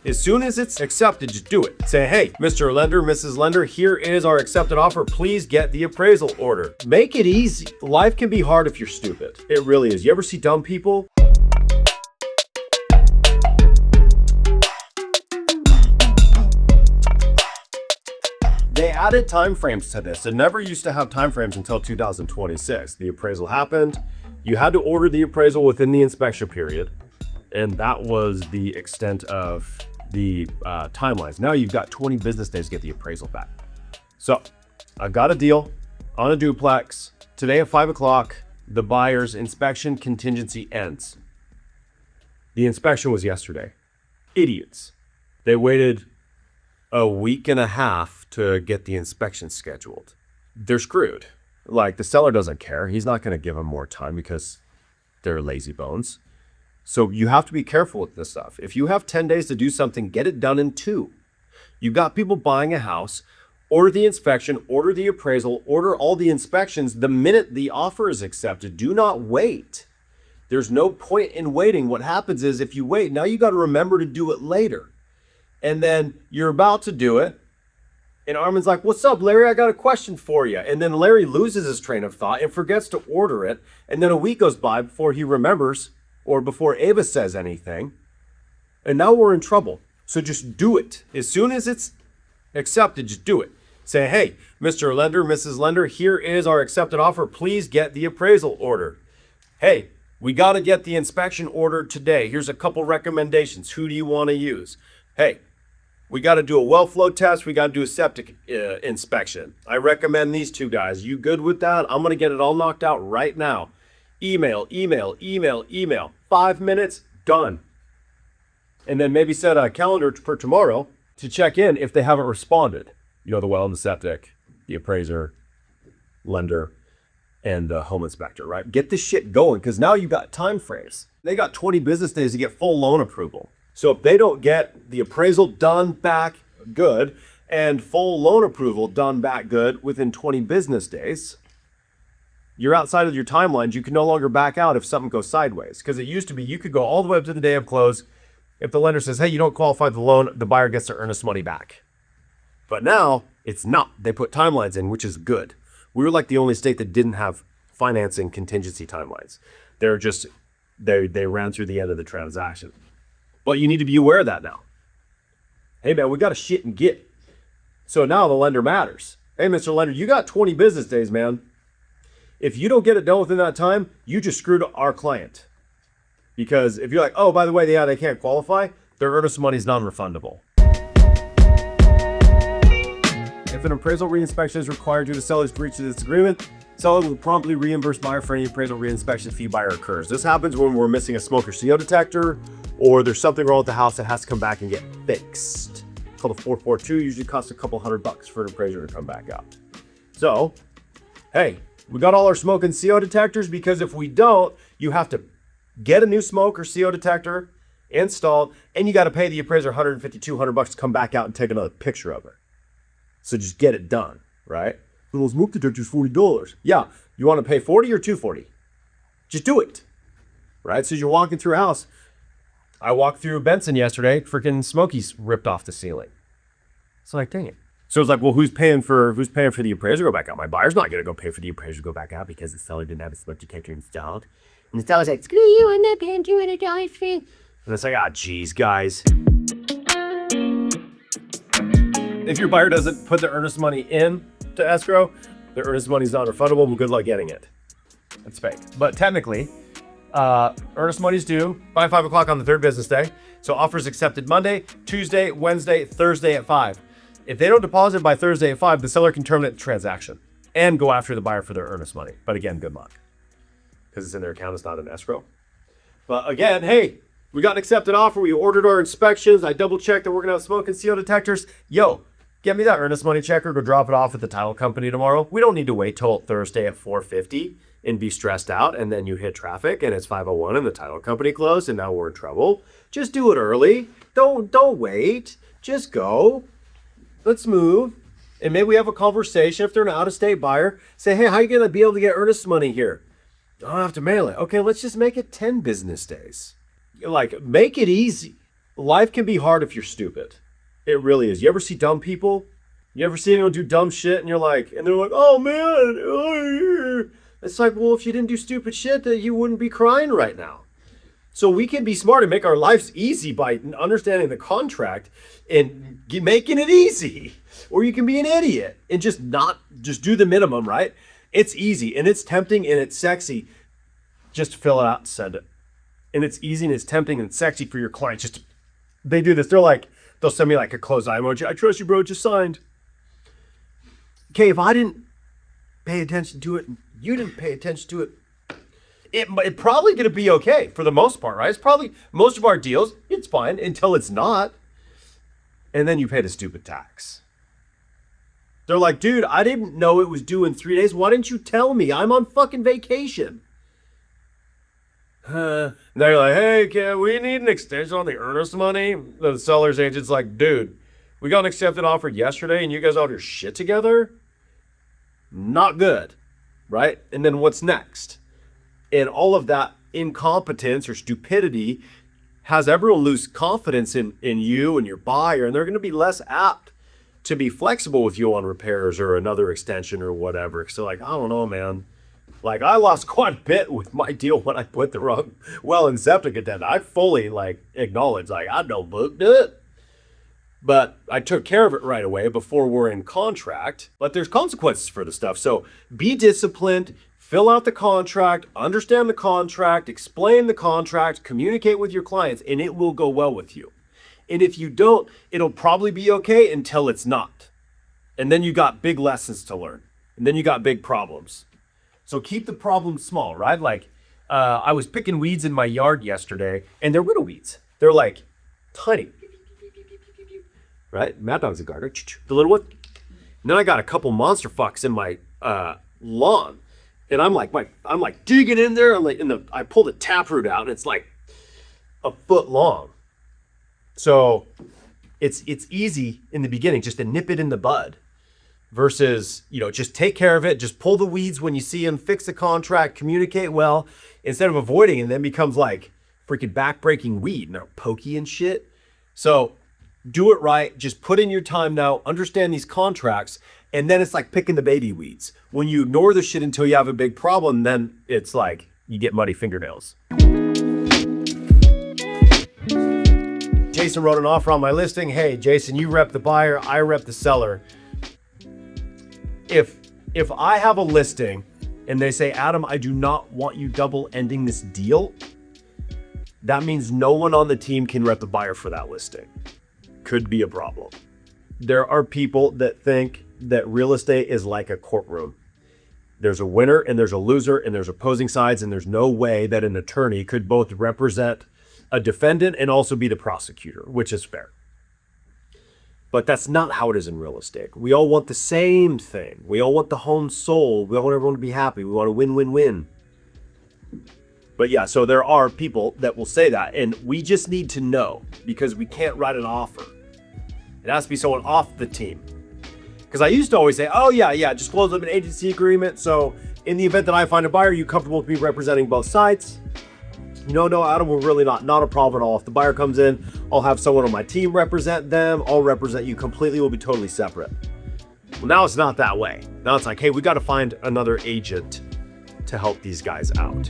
As soon as it's accepted, just do it. Say, hey, Mr. Lender, Mrs. Lender, here is our accepted offer. Please get the appraisal order. Make it easy. Life can be hard if you're stupid. It really is. You ever see dumb people? They added time frames to this. It never used to have time frames until 2026. The appraisal happened. You had to order the appraisal within the inspection period. And that was the extent of the timelines. Now you've got 20 business days to get the appraisal back. So I've got a deal on a duplex. Today at 5 o'clock, the buyer's inspection contingency ends. The inspection was yesterday. Idiots. They waited a week and a half to get the inspection scheduled. They're screwed. Like, the seller doesn't care. He's not going to give them more time because they're lazy bones. So you have to be careful with this stuff. If you have 10 days to do something, get it done in 2. You've got people buying a house, order the inspection, order the appraisal, order all the inspections the minute the offer is accepted. Do not wait. There's no point in waiting. What happens is if you wait, now you got to remember to do it later. And then you're about to do it. And Armin's like, what's up, Larry? I got a question for you. And then Larry loses his train of thought and forgets to order it. And then a week goes by before he remembers or before Ava says anything. And now we're in trouble. So just do it. As soon as it's accepted, just do it. Say, hey, Mr. Lender, Mrs. Lender, here is our accepted offer. Please get the appraisal order. Hey, we got to get the inspection order today. Here's a couple recommendations. Who do you want to use? Hey, we got to do a well flow test. We got to do a septic inspection. I recommend these 2 guys. You good with that? I'm going to get it all knocked out right now. Email. 5 minutes, done. And then maybe set a calendar for tomorrow to check in if they haven't responded. You know, the well and the septic, the appraiser, lender, and the home inspector, right? Get this shit going because now you got time frames. They got 20 business days to get full loan approval. So if they don't get the appraisal done back good and full loan approval done back good within 20 business days, you're outside of your timelines. You can no longer back out if something goes sideways. Because it used to be you could go all the way up to the day of close. If the lender says, hey, you don't qualify for the loan, the buyer gets their earnest money back. But now it's not. They put timelines in, which is good. We were like the only state that didn't have financing contingency timelines. They're just, they ran through the end of the transaction. But you need to be aware of that now. Hey, man, we got to shit and get. So now the lender matters. Hey, Mr. Lender, you got 20 business days, man. If you don't get it done within that time, you just screwed our client. Because if you're like, oh, by the way, yeah, they can't qualify, their earnest money is non-refundable. If an appraisal reinspection is required due to seller's breach of this agreement, seller will promptly reimburse buyer for any appraisal reinspection fee buyer occurs. This happens when we're missing a smoke or CO detector, or there's something wrong with the house that has to come back and get fixed. It's called a 442, usually costs a couple $100 for an appraiser to come back out. So, hey, we got all our smoke and CO detectors because if we don't, you have to get a new smoke or CO detector installed, and you got to pay the appraiser $150, $200 to come back out and take another picture of it. So just get it done, right? Little smoke detector's $40. Yeah, you want to pay $40 or $240? Just do it, right? So you're walking through a house. I walked through Benson yesterday, freaking Smokies ripped off the ceiling. It's like, dang it. So it's like, well, who's paying for the appraiser to go back out? My buyer's not going to go pay for the appraiser to go back out because the seller didn't have a smoke detector installed. And the seller's like, screw you, I'm not paying $200 fee. And it's like, geez, guys. If your buyer doesn't put their earnest money in to escrow, their earnest money is non-refundable, but good luck getting it. That's fake. But technically, earnest money is due by 5 o'clock on the 3rd business day. So offers accepted Monday, Tuesday, Wednesday, Thursday at 5. If they don't deposit by Thursday at 5, the seller can terminate the transaction and go after the buyer for their earnest money. But again, good luck. Because it's in their account, it's not an escrow. But again, hey, we got an accepted offer. We ordered our inspections. I double checked that we're going to have smoke and CO detectors. Yo, get me that earnest money check or go drop it off at the title company tomorrow. We don't need to wait till Thursday at 4:50 and be stressed out. And then you hit traffic and it's 5:01 and the title company closed and now we're in trouble. Just do it early. Don't wait. Just go. Let's move. And maybe we have a conversation. If they're an out-of-state buyer, say, hey, how are you going to be able to get earnest money here? I don't have to mail it. Okay, let's just make it 10 business days. Like, make it easy. life can be hard if you're stupid. It really is. You ever see dumb people? You ever see anyone do dumb shit and you're like, and they're like, oh man. It's like, well, if you didn't do stupid shit, then you wouldn't be crying right now. So we can be smart and make our lives easy by understanding the contract and making it easy. Or you can be an idiot and just do the minimum, right? It's easy and it's tempting and it's sexy. Just fill it out and send it. And it's easy and it's tempting and sexy for your clients. They do this. They'll send me like a closed eye emoji. I trust you, bro. Just signed. Okay, if I didn't pay attention to it, and you didn't pay attention to it, it's probably going to be okay for the most part, right? It's probably most of our deals, it's fine until it's not. And then you pay the stupid tax. They're like, dude, I didn't know it was due in 3 days. Why didn't you tell me? I'm on fucking vacation. They're like, hey, can we need an extension on the earnest money? The seller's agent's like, dude, we got an accepted offer yesterday and you guys all have your shit together? Not good, right? And then what's next? And all of that incompetence or stupidity has everyone lose confidence in you and your buyer, and they're going to be less apt to be flexible with you on repairs or another extension or whatever. So like, I don't know, man. Like I lost quite a bit with my deal when I put the wrong well in septic addenda. I fully acknowledge I don't booked it. But I took care of it right away before we're in contract. But there's consequences for the stuff. So be disciplined, fill out the contract, understand the contract, explain the contract, communicate with your clients, and it will go well with you. And if you don't, it'll probably be okay until it's not. And then you got big lessons to learn. And then you got big problems. So keep the problems small, right? I was picking weeds in my yard yesterday, and they're widow weeds. They're like tiny. Right? Mad Dog's a gardener. The little one. And then I got a couple monster fucks in my lawn. And I'm like digging in there. I pull the taproot out and it's like a foot long. So it's easy in the beginning just to nip it in the bud versus, just take care of it. Just pull the weeds when you see them, fix the contract, communicate well instead of avoiding it, and then becomes like freaking backbreaking weed and they're pokey and shit. So do it right. Just put in your time now, understand these contracts, and then it's like picking the baby weeds. When you ignore the shit until you have a big problem, then it's like you get muddy fingernails. Jason wrote an offer on my listing. Hey, Jason, you rep the buyer, I rep the seller. If I have a listing and they say, Adam, I do not want you double ending this deal, that means no one on the team can rep the buyer for that listing. Could be a problem. There are people that think that real estate is like a courtroom. There's a winner and there's a loser and there's opposing sides, and there's no way that an attorney could both represent a defendant and also be the prosecutor, which is fair. But that's not how it is in real estate. We all want the same thing. We all want the home sold. We all want everyone to be happy. We want to win, win, win. But yeah, so there are people that will say that, and we just need to know because we can't write an offer. It has to be someone off the team. Because I used to always say, oh yeah, just close up an agency agreement. So in the event that I find a buyer, you comfortable with me representing both sides? No, Adam, we're really not a problem at all. If the buyer comes in, I'll have someone on my team represent them. I'll represent you completely. We'll be totally separate. Well, now it's not that way. Now it's like, hey, we got to find another agent to help these guys out.